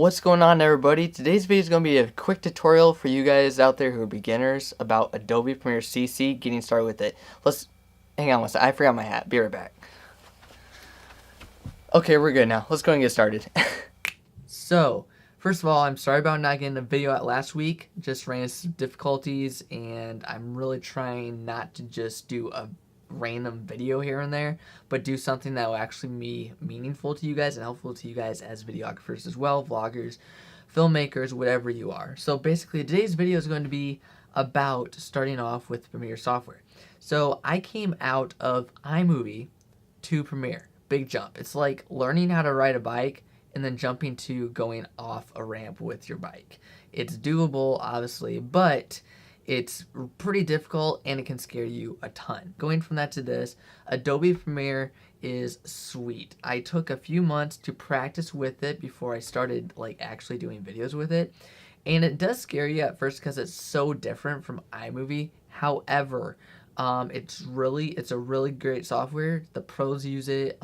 What's going on, everybody? Today's video is going to be a quick tutorial for you guys out there who are beginners about Adobe Premiere CC, getting started with it. Hang on one second, I forgot my hat. Be right back. Okay, we're good now. Let's go and get started. So, first of all, I'm sorry about not getting a video out last week. Just ran into some difficulties, and I'm really trying not to just do a random video here and there, but do something that will actually be meaningful to you guys and helpful to you guys as videographers as well, vloggers, filmmakers, whatever you are. So basically today's video is going to be about starting off with Premiere software. So I came out of iMovie to Premiere. Big jump. It's like learning how to ride a bike and then jumping to going off a ramp with your bike. It's doable, obviously, but it's pretty difficult and it can scare you a ton. Going from that to this, Adobe Premiere is sweet. I took a few months to practice with it before I started actually doing videos with it. And it does scare you at first because it's so different from iMovie. However, it's a really great software. The pros use it.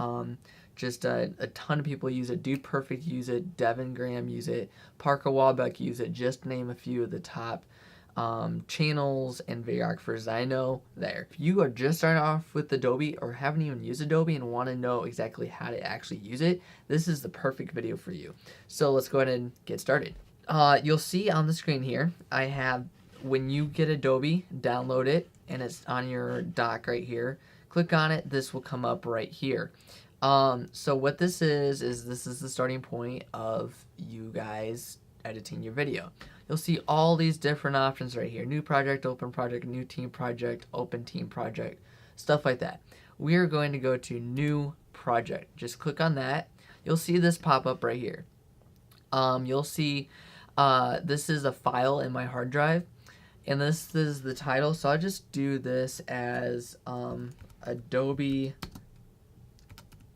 Just a ton of people use it. Dude Perfect use it. Devin Graham use it. Parker Walbeck use it. Just to name a few of the top channels and videographers I know there. If you are just starting off with Adobe or haven't even used Adobe and want to know exactly how to actually use it, this is the perfect video for you. So let's go ahead and get started. You'll see on the screen here, I have, when you get Adobe, download it, and it's on your dock right here. Click on it, this will come up right here. So what this is this is the starting point of you guys editing your video. You'll see all these different options right here. New project, open project, new team project, open team project, stuff like that. We are going to go to new project. Just click on that. You'll see this pop up right here. You'll see this is a file in my hard drive, and this is the title. So I'll just do this as Adobe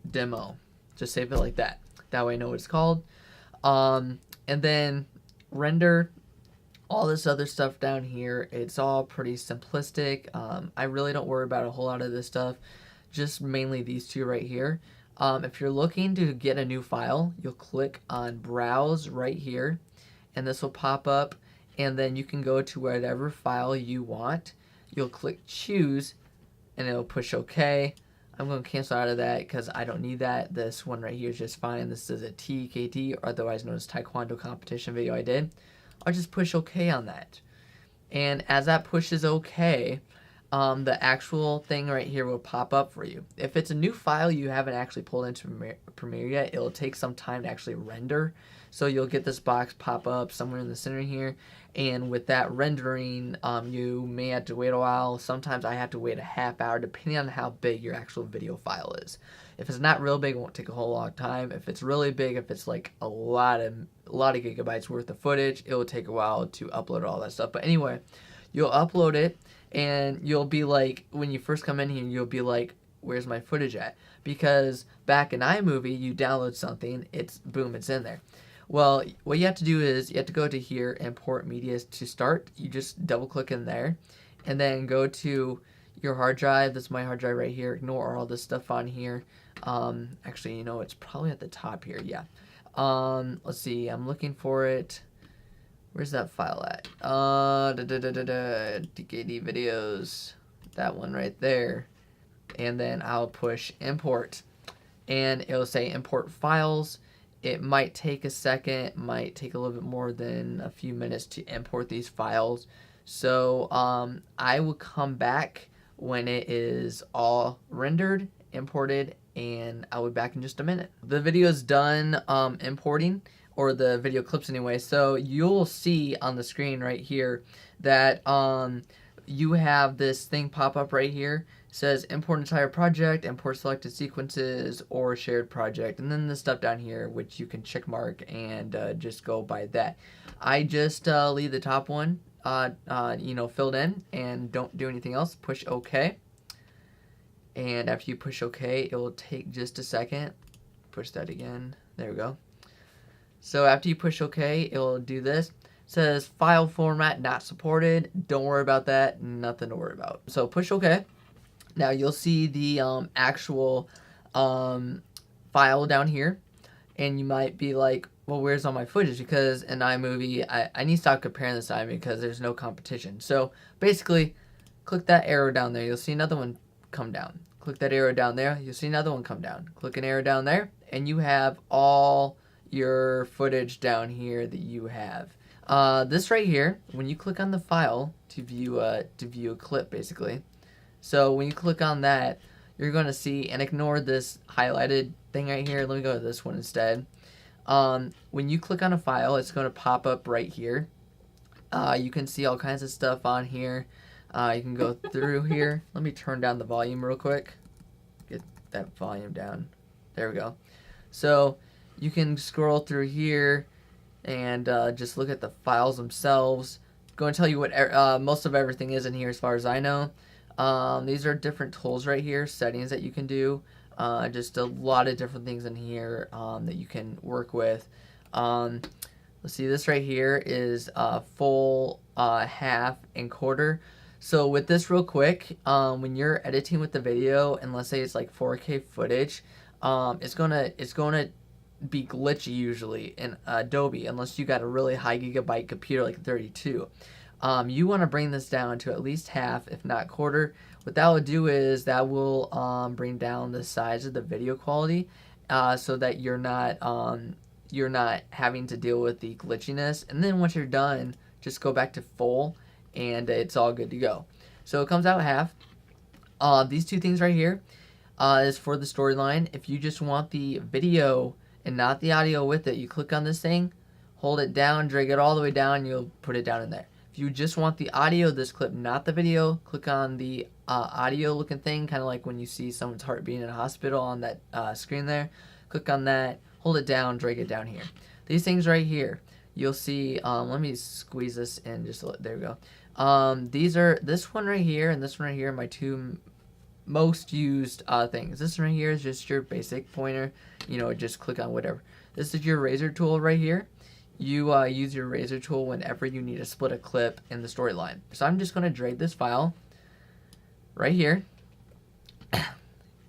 demo. Just save it like that. That way I know what it's called. And then render, all this other stuff down here. It's all pretty simplistic. I really don't worry about a whole lot of this stuff, just mainly these two right here. If you're looking to get a new file, you'll click on browse right here, and this will pop up, and then you can go to whatever file you want. You'll click choose, and it'll push OK. I'm going to cancel out of that because I don't need that. This one right here is just fine. This is a TKT, or otherwise known as Taekwondo competition video I did. I'll just push OK on that. And as that pushes OK, the actual thing right here will pop up for you. If it's a new file you haven't actually pulled into Premiere yet, it'll take some time to actually render. So you'll get this box pop up somewhere in the center here. And with that rendering, you may have to wait a while. Sometimes I have to wait a half hour depending on how big your actual video file is. If it's not real big, it won't take a whole long time. If it's really big, if it's like a lot of gigabytes worth of footage, it will take a while to upload all that stuff. But anyway, you'll upload it, and you'll be like, when you first come in here, you'll be like, where's my footage at? Because back in iMovie, you download something, it's boom, it's in there. Well, what you have to do is you have to go to here, import media to start. You just double click in there, and then go to your hard drive. That's my hard drive right here. Ignore all this stuff on here. Actually, you know, it's probably at the top here. Yeah. Let's see. I'm looking for it. Where's that file at? DKD videos. That one right there. And then I'll push import, and it'll say import files. It might take a second, might take a little bit more than a few minutes to import these files. So I will come back when it is all rendered, imported, and I'll be back in just a minute. The video is done importing, or the video clips anyway. So you'll see on the screen right here that you have this thing pop up right here. It says import entire project, import selected sequences, or shared project, and then the stuff down here which you can check mark and just go by that. I just leave the top one filled in and don't do anything else. Push OK, and after you push OK, it will take just a second. Push that again. There we go. So after you push OK, it will do this. It says file format not supported. Don't worry about that. Nothing to worry about. So push OK. Now you'll see the actual file down here, and you might be like, well, where's all my footage? Because in iMovie, I need to stop comparing this to iMovie because there's no competition. So basically, click that arrow down there. You'll see another one come down. Click that arrow down there. You'll see another one come down. Click an arrow down there, and you have all your footage down here that you have. This right here, when you click on the file to view a clip, basically. So when you click on that, you're going to see, and ignore this highlighted thing right here. Let me go to this one instead. When you click on a file, it's going to pop up right here. You can see all kinds of stuff on here. You can go through here. Let me turn down the volume real quick. Get that volume down. There we go. So you can scroll through here and just look at the files themselves. I'm going to tell you what most of everything is in here as far as I know. These are different tools right here, settings that you can do. Just a lot of different things in here that you can work with. Let's see, this right here is full, half, and quarter. So with this real quick, when you're editing with the video, and let's say it's like 4K footage, it's gonna be glitchy usually in Adobe unless you got a really high gigabyte computer like 32. You want to bring this down to at least half, if not quarter. What that will do is that will bring down the size of the video quality, so that you're not having to deal with the glitchiness. And then once you're done, just go back to full, and it's all good to go. So it comes out half. These two things right here is for the storyline. If you just want the video and not the audio with it, you click on this thing, hold it down, drag it all the way down, you'll put it down in there. If you just want the audio of this clip, not the video, click on the audio looking thing, kind of like when you see someone's heart beating in a hospital on that screen there. Click on that, hold it down, drag it down here. These things right here, you'll see, let me squeeze this in, there we go. These are, this one right here and this one right here are my two most used things. This one right here is just your basic pointer, just click on whatever. This is your razor tool right here. You use your razor tool whenever you need to split a clip in the storyline. So I'm just going to drag this file right here.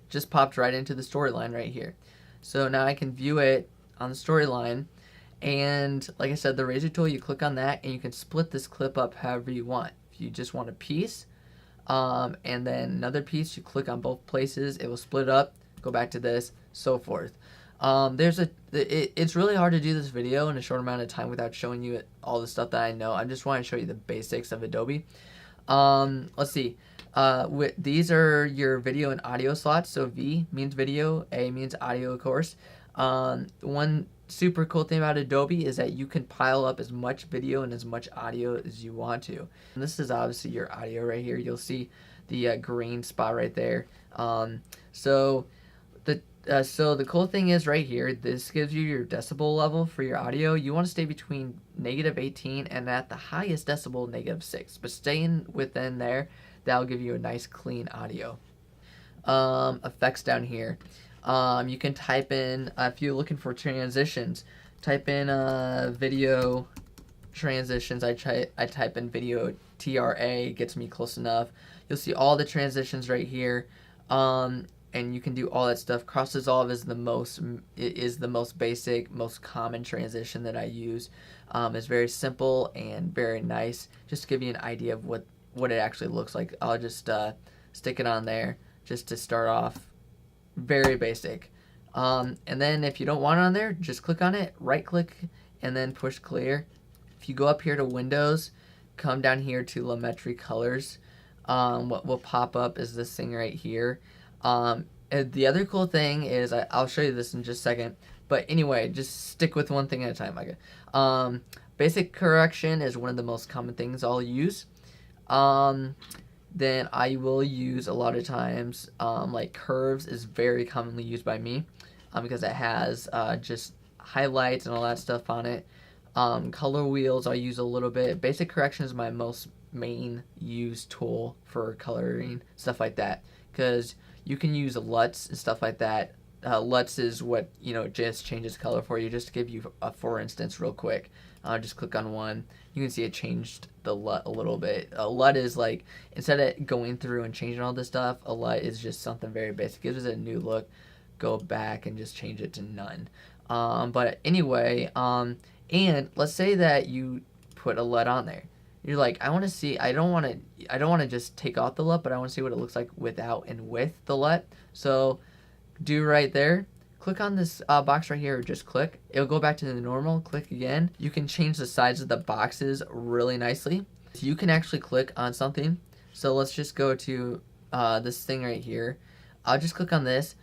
Just popped right into the storyline right here. So now I can view it on the storyline. And like I said, the razor tool, you click on that and you can split this clip up however you want. If you just want a piece and then another piece, you click on both places, it will split up, go back to this, so forth. It's really hard to do this video in a short amount of time without showing you all the stuff that I know. I just want to show you the basics of Adobe. Let's see. These are your video and audio slots. So V means video, A means audio, of course. One super cool thing about Adobe is that you can pile up as much video and as much audio as you want to. And this is obviously your audio right here. You'll see the green spot right there. So the cool thing is right here, this gives you your decibel level for your audio. You want to stay between -18 and at the highest decibel, -6. But staying within there, that'll give you a nice clean audio. Effects down here. You can type in, if you're looking for transitions, type in video transitions. I type in video TRA, gets me close enough. You'll see all the transitions right here. And you can do all that stuff. Cross dissolve is the most basic, most common transition that I use. It's very simple and very nice. Just to give you an idea of what it actually looks like, I'll just stick it on there just to start off. Very basic. And then if you don't want it on there, just click on it, right click, and then push clear. If you go up here to Windows, come down here to Lumetri Colors, what will pop up is this thing right here. The other cool thing is, I'll show you this in just a second, but anyway, just stick with one thing at a time, Micah. Basic correction is one of the most common things I'll use. Then I will use a lot of times, like curves is very commonly used by me, because it has just highlights and all that stuff on it. Color wheels I'll use a little bit. Basic correction is my most main used tool for coloring, stuff like that, because you can use LUTs and stuff like that. LUTs is what, just changes color for you. Just to give you a for instance real quick, just click on one. You can see it changed the LUT a little bit. A LUT is like, instead of going through and changing all this stuff, a LUT is just something very basic. It gives it a new look. Go back and just change it to none. But anyway, and let's say that you put a LUT on there. You're like, I want to see. I don't want to just take off the LUT, but I want to see what it looks like without and with the LUT. So do right there. Click on this box right here, or just click. It'll go back to the normal. Click again. You can change the size of the boxes really nicely. So you can actually click on something. So let's just go to this thing right here. I'll just click on this.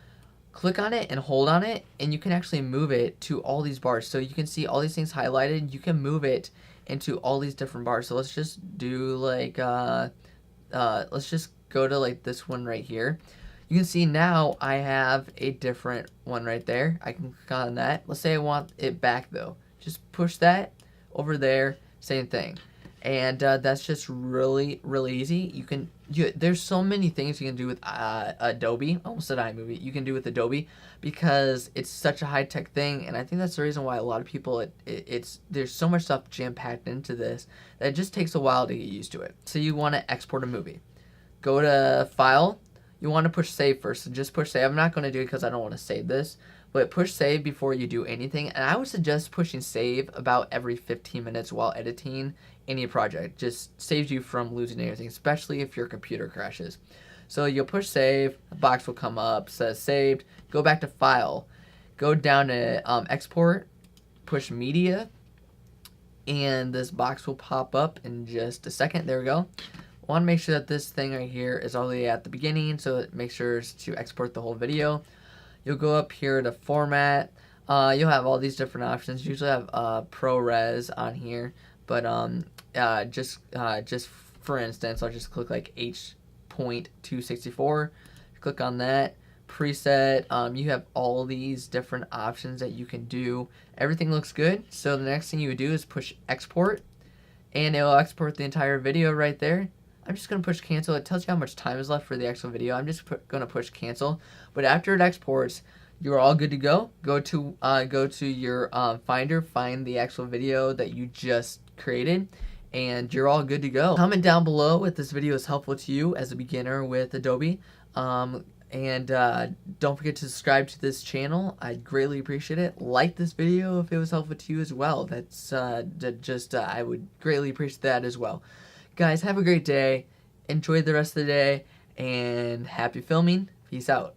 Click on it and hold on it, and you can actually move it to all these bars. So you can see all these things highlighted. You can move it into all these different bars. So let's just do like, let's just go to like this one right here. You can see now I have a different one right there. I can click on that. Let's say I want it back though. Just push that over there, same thing. And that's just really easy. There's so many things you can do with Adobe. Almost said iMovie. You can do with Adobe because it's such a high-tech thing, and I think that's the reason why a lot of people there's so much stuff jam-packed into this that it just takes a while to get used to it. So you want to export a movie. Go to File. You want to push save first. So just push save. I'm not going to do it because I don't want to save this. But push save before you do anything. And I would suggest pushing save about every 15 minutes while editing any project. Just saves you from losing anything, especially if your computer crashes. So you'll push save. The box will come up. Says saved. Go back to File. Go down to Export. Push Media. And this box will pop up in just a second. There we go. Want to make sure that this thing right here is already at the beginning, so it makes sure to export the whole video. You'll go up here to Format. You'll have all these different options. You usually have ProRes on here, but just for instance, I'll just click like H.264. Click on that. Preset. You have all these different options that you can do. Everything looks good. So the next thing you would do is push Export, and it will export the entire video right there. I'm just going to push cancel. It tells you how much time is left for the actual video. I'm just going to push cancel. But after it exports, you're all good to go. Go to your Finder, find the actual video that you just created, and you're all good to go. Comment down below if this video is helpful to you as a beginner with Adobe. And don't forget to subscribe to this channel. I'd greatly appreciate it. Like this video if it was helpful to you as well. That's I would greatly appreciate that as well. Guys, have a great day. Enjoy the rest of the day, and happy filming. Peace out.